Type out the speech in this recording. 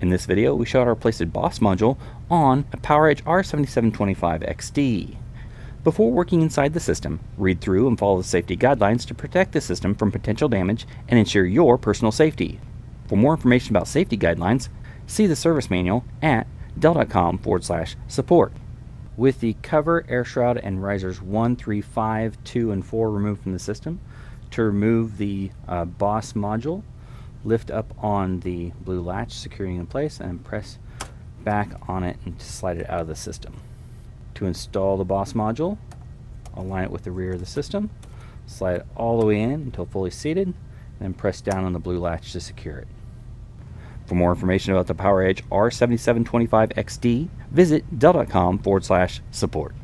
In this video, we showed how to place a BOSS module on a PowerEdge R7725XD. Before working inside the system, read through and follow the safety guidelines to protect the system from potential damage and ensure your personal safety. For more information about safety guidelines, see the service manual at dell.com/support. With the cover, air shroud, and risers 1, 3, 5, 2, and 4 removed from the system, to remove the BOSS module, lift up on the blue latch, securing it in place, and press back on it and slide it out of the system. To install the BOSS module, align it with the rear of the system, slide it all the way in until fully seated, and then press down on the blue latch to secure it. For more information about the PowerEdge R7725XD, visit dell.com/support.